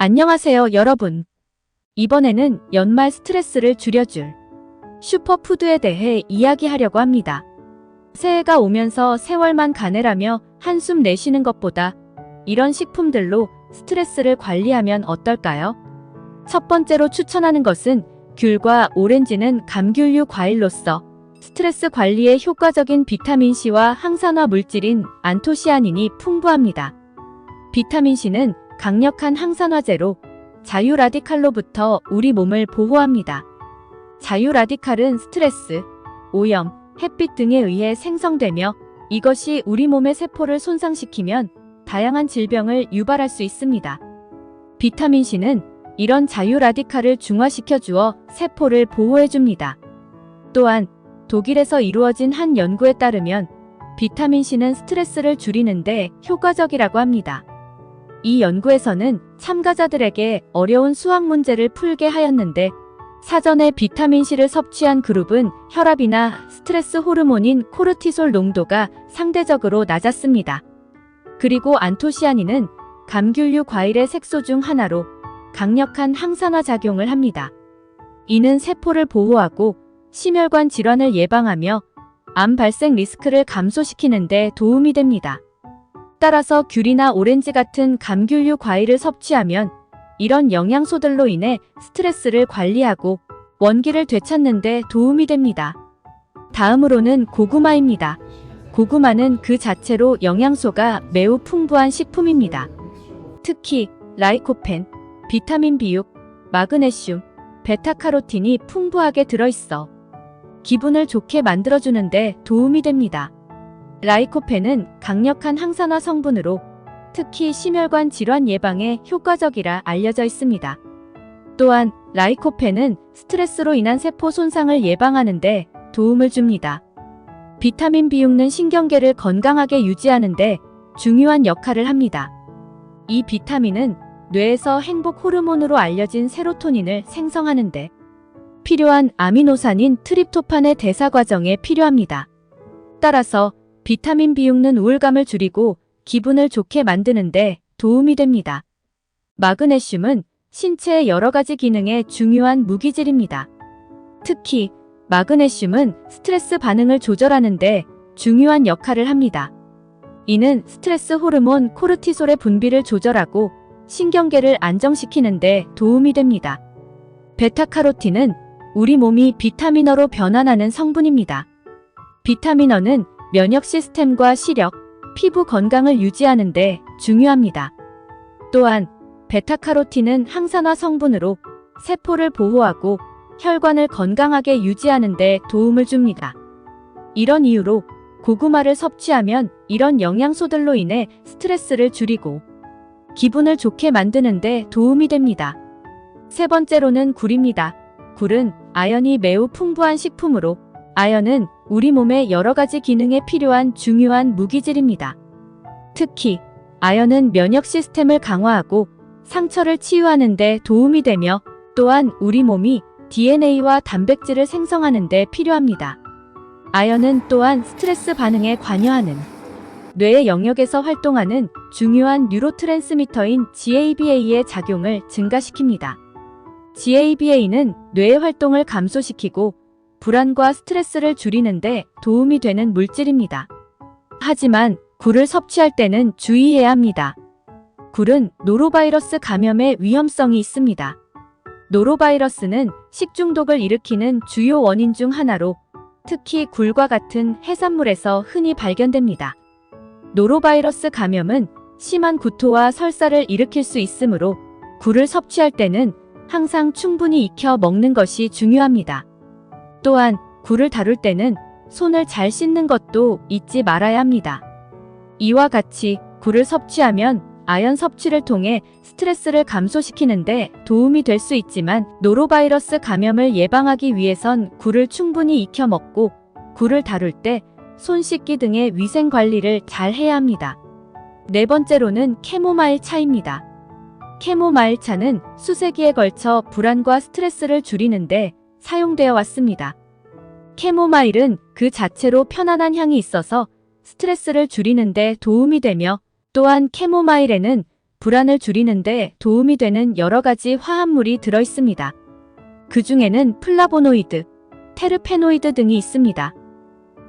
안녕하세요, 여러분. 이번에는 연말 스트레스를 줄여줄 슈퍼푸드에 대해 이야기하려고 합니다. 새해가 오면서 세월만 가네라며 한숨 내쉬는 것보다 이런 식품들로 스트레스를 관리하면 어떨까요? 첫 번째로 추천하는 것은 귤과 오렌지는 감귤류 과일로서 스트레스 관리에 효과적인 비타민C와 항산화 물질인 안토시아닌이 풍부합니다. 비타민C는 강력한 항산화제로 자유라디칼로부터 우리 몸을 보호합니다. 자유라디칼은 스트레스, 오염, 햇빛 등에 의해 생성되며 이것이 우리 몸의 세포를 손상시키면 다양한 질병을 유발할 수 있습니다. 비타민C는 이런 자유라디칼을 중화시켜 주어 세포를 보호해줍니다. 또한 독일에서 이루어진 한 연구에 따르면 비타민C는 스트레스를 줄이는데 효과적이라고 합니다. 이 연구에서는 참가자들에게 어려운 수학 문제를 풀게 하였는데 사전에 비타민C를 섭취한 그룹은 혈압이나 스트레스 호르몬인 코르티솔 농도가 상대적으로 낮았습니다. 그리고 안토시아닌은 감귤류 과일의 색소 중 하나로 강력한 항산화 작용을 합니다. 이는 세포를 보호하고 심혈관 질환을 예방하며 암 발생 리스크를 감소시키는 데 도움이 됩니다. 따라서 귤이나 오렌지 같은 감귤류 과일을 섭취하면 이런 영양소들로 인해 스트레스를 관리하고 원기를 되찾는 데 도움이 됩니다. 다음으로는 고구마입니다. 고구마는 그 자체로 영양소가 매우 풍부한 식품입니다. 특히 라이코펜, 비타민 B6, 마그네슘, 베타카로틴이 풍부하게 들어있어 기분을 좋게 만들어주는데 도움이 됩니다. 라이코펜은 강력한 항산화 성분으로 특히 심혈관 질환 예방에 효과적이라 알려져 있습니다. 또한 라이코펜은 스트레스로 인한 세포 손상을 예방하는 데 도움을 줍니다. 비타민 B6는 신경계를 건강하게 유지하는 데 중요한 역할을 합니다. 이 비타민은 뇌에서 행복 호르몬으로 알려진 세로토닌을 생성하는 데 필요한 아미노산인 트립토판의 대사 과정에 필요합니다. 따라서 비타민 B6는 우울감을 줄이고 기분을 좋게 만드는 데 도움이 됩니다. 마그네슘은 신체의 여러 가지 기능에 중요한 무기질입니다. 특히 마그네슘은 스트레스 반응을 조절하는 데 중요한 역할을 합니다. 이는 스트레스 호르몬 코르티솔의 분비를 조절하고 신경계를 안정시키는 데 도움이 됩니다. 베타카로틴은 우리 몸이 비타민어로 변환하는 성분입니다. 비타민어는 면역 시스템과 시력, 피부 건강을 유지하는 데 중요합니다. 또한 베타카로틴은 항산화 성분으로 세포를 보호하고 혈관을 건강하게 유지하는 데 도움을 줍니다. 이런 이유로 고구마를 섭취하면 이런 영양소들로 인해 스트레스를 줄이고 기분을 좋게 만드는 데 도움이 됩니다. 세 번째로는 굴입니다. 굴은 아연이 매우 풍부한 식품으로 아연은 우리 몸의 여러 가지 기능에 필요한 중요한 무기질입니다. 특히 아연은 면역 시스템을 강화하고 상처를 치유하는 데 도움이 되며 또한 우리 몸이 DNA와 단백질을 생성하는 데 필요합니다. 아연은 또한 스트레스 반응에 관여하는 뇌의 영역에서 활동하는 중요한 뉴로트랜스미터인 GABA의 작용을 증가시킵니다. GABA는 뇌의 활동을 감소시키고 불안과 스트레스를 줄이는 데 도움이 되는 물질입니다. 하지만 굴을 섭취할 때는 주의해야 합니다. 굴은 노로바이러스 감염의 위험성이 있습니다. 노로바이러스는 식중독을 일으키는 주요 원인 중 하나로 특히 굴과 같은 해산물에서 흔히 발견됩니다. 노로바이러스 감염은 심한 구토와 설사를 일으킬 수 있으므로 굴을 섭취할 때는 항상 충분히 익혀 먹는 것이 중요합니다. 또한 굴을 다룰 때는 손을 잘 씻는 것도 잊지 말아야 합니다. 이와 같이 굴을 섭취하면 아연 섭취를 통해 스트레스를 감소시키는데 도움이 될 수 있지만 노로바이러스 감염을 예방하기 위해선 굴을 충분히 익혀 먹고 굴을 다룰 때 손 씻기 등의 위생 관리를 잘 해야 합니다. 네 번째로는 캐모마일 차입니다. 캐모마일 차는 수세기에 걸쳐 불안과 스트레스를 줄이는데 사용되어 왔습니다. 캐모마일은 그 자체로 편안한 향이 있어서 스트레스를 줄이는 데 도움이 되며 또한 캐모마일에는 불안을 줄이는데 도움이 되는 여러 가지 화합물이 들어 있습니다. 그 중에는 플라보노이드, 테르페노이드 등이 있습니다.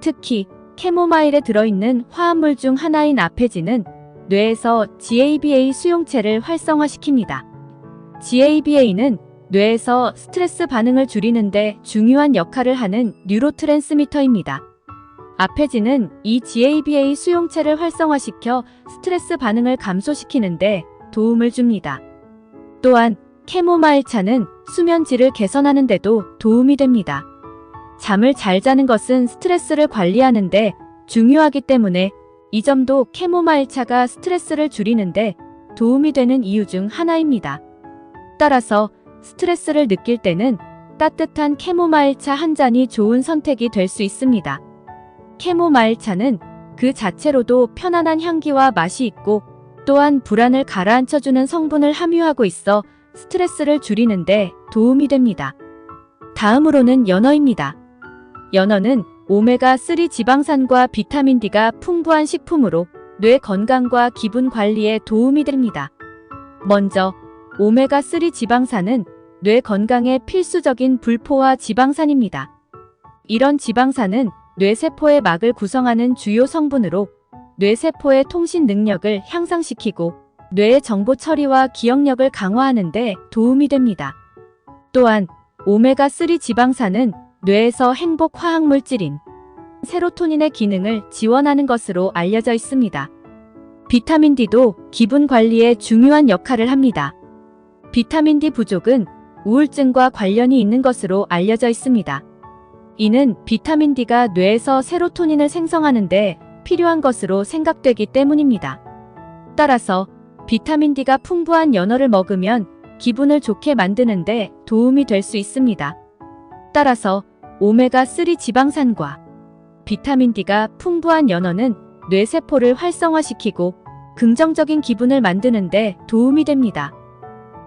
특히 캐모마일에 들어있는 화합물 중 하나인 아페진은 뇌에서 GABA 수용체를 활성화시킵니다. GABA는 뇌에서 스트레스 반응을 줄이는데 중요한 역할을 하는 뉴로트랜스미터입니다. 아페진은 이 GABA 수용체를 활성화시켜 스트레스 반응을 감소시키는데 도움을 줍니다. 또한 캐모마일차는 수면 질을 개선하는 데도 도움이 됩니다. 잠을 잘 자는 것은 스트레스를 관리하는데 중요하기 때문에 이 점도 캐모마일차가 스트레스를 줄이는데 도움이 되는 이유 중 하나입니다. 따라서 스트레스를 느낄 때는 따뜻한 캐모마일차 한 잔이 좋은 선택이 될 수 있습니다. 캐모마일차는 그 자체로도 편안한 향기와 맛이 있고 또한 불안을 가라앉혀주는 성분을 함유하고 있어 스트레스를 줄이는데 도움이 됩니다. 다음으로는 연어입니다. 연어는 오메가3 지방산과 비타민 D가 풍부한 식품으로 뇌 건강과 기분 관리에 도움이 됩니다. 먼저 오메가3 지방산은 뇌 건강에 필수적인 불포화 지방산입니다. 이런 지방산은 뇌세포의 막을 구성하는 주요 성분으로 뇌세포의 통신 능력을 향상시키고 뇌의 정보 처리와 기억력을 강화하는 데 도움이 됩니다. 또한 오메가3 지방산은 뇌에서 행복 화학 물질인 세로토닌의 기능을 지원하는 것으로 알려져 있습니다. 비타민 D도 기분 관리에 중요한 역할을 합니다. 비타민 D 부족은 우울증과 관련이 있는 것으로 알려져 있습니다. 이는 비타민 D가 뇌에서 세로토닌을 생성하는 데 필요한 것으로 생각되기 때문입니다. 따라서 비타민 D가 풍부한 연어를 먹으면 기분을 좋게 만드는 데 도움이 될 수 있습니다. 따라서 오메가3 지방산과 비타민 D가 풍부한 연어는 뇌세포를 활성화시키고 긍정적인 기분을 만드는 데 도움이 됩니다.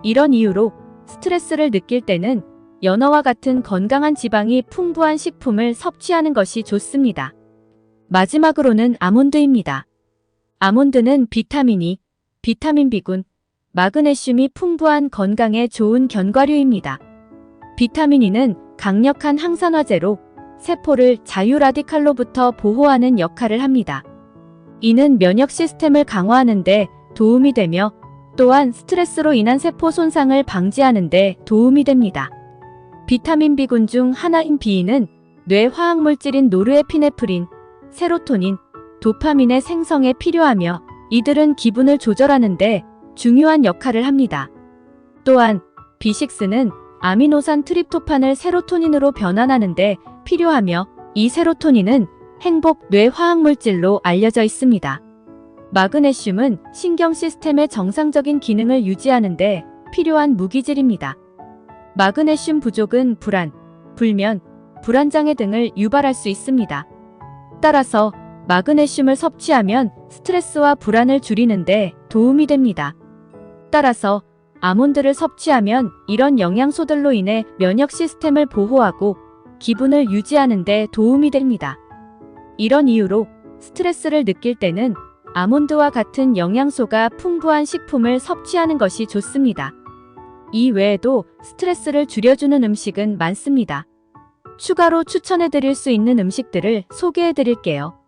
이런 이유로 스트레스를 느낄 때는 연어와 같은 건강한 지방이 풍부한 식품을 섭취하는 것이 좋습니다. 마지막으로는 아몬드입니다. 아몬드는 비타민 E, 비타민 B군, 마그네슘이 풍부한 건강에 좋은 견과류입니다. 비타민 E는 강력한 항산화제로 세포를 자유라디칼로부터 보호하는 역할을 합니다. 이는 면역 시스템을 강화하는 데 도움이 되며 또한 스트레스로 인한 세포 손상을 방지하는 데 도움이 됩니다. 비타민 B군 중 하나인 B는 뇌 화학물질인 노르에피네프린, 세로토닌, 도파민의 생성에 필요하며 이들은 기분을 조절하는 데 중요한 역할을 합니다. 또한 B6는 아미노산 트립토판을 세로토닌으로 변환하는 데 필요하며 이 세로토닌은 행복 뇌 화학물질로 알려져 있습니다. 마그네슘은 신경 시스템의 정상적인 기능을 유지하는 데 필요한 무기질입니다. 마그네슘 부족은 불안, 불면, 불안장애 등을 유발할 수 있습니다. 따라서 마그네슘을 섭취하면 스트레스와 불안을 줄이는 데 도움이 됩니다. 따라서 아몬드를 섭취하면 이런 영양소들로 인해 면역 시스템을 보호하고 기분을 유지하는 데 도움이 됩니다. 이런 이유로 스트레스를 느낄 때는 아몬드와 같은 영양소가 풍부한 식품을 섭취하는 것이 좋습니다. 이 외에도 스트레스를 줄여주는 음식은 많습니다. 추가로 추천해드릴 수 있는 음식들을 소개해드릴게요.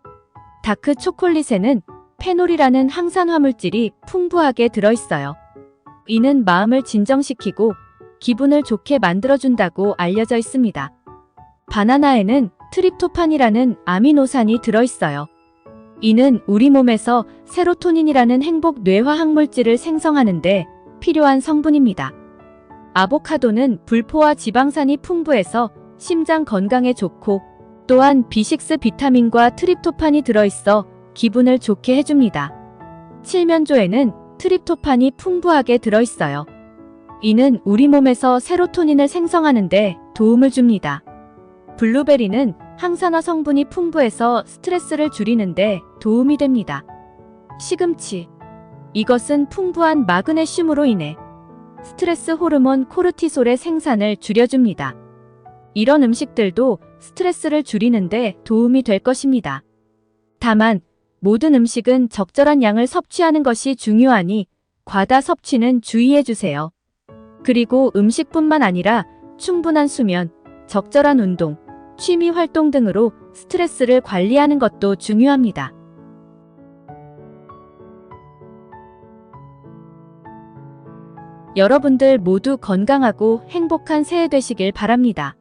다크 초콜릿에는 페놀이라는 항산화 물질이 풍부하게 들어있어요. 이는 마음을 진정시키고 기분을 좋게 만들어준다고 알려져 있습니다. 바나나에는 트립토판이라는 아미노산이 들어있어요. 이는 우리 몸에서 세로토닌이라는 행복 뇌화학 물질을 생성하는 데 필요한 성분입니다. 아보카도는 불포화 지방산이 풍부해서 심장 건강에 좋고 또한 B6 비타민과 트립토판이 들어있어 기분을 좋게 해줍니다. 칠면조에는 트립토판이 풍부하게 들어있어요. 이는 우리 몸에서 세로토닌을 생성하는 데 도움을 줍니다. 블루베리는 항산화 성분이 풍부해서 스트레스를 줄이는 데 도움이 됩니다. 시금치. 이것은 풍부한 마그네슘으로 인해 스트레스 호르몬 코르티솔의 생산을 줄여줍니다. 이런 음식들도 스트레스를 줄이는 데 도움이 될 것입니다. 다만 모든 음식은 적절한 양을 섭취하는 것이 중요하니 과다 섭취는 주의해주세요. 그리고 음식뿐만 아니라 충분한 수면, 적절한 운동, 취미 활동 등으로 스트레스를 관리하는 것도 중요합니다. 여러분들 모두 건강하고 행복한 새해 되시길 바랍니다.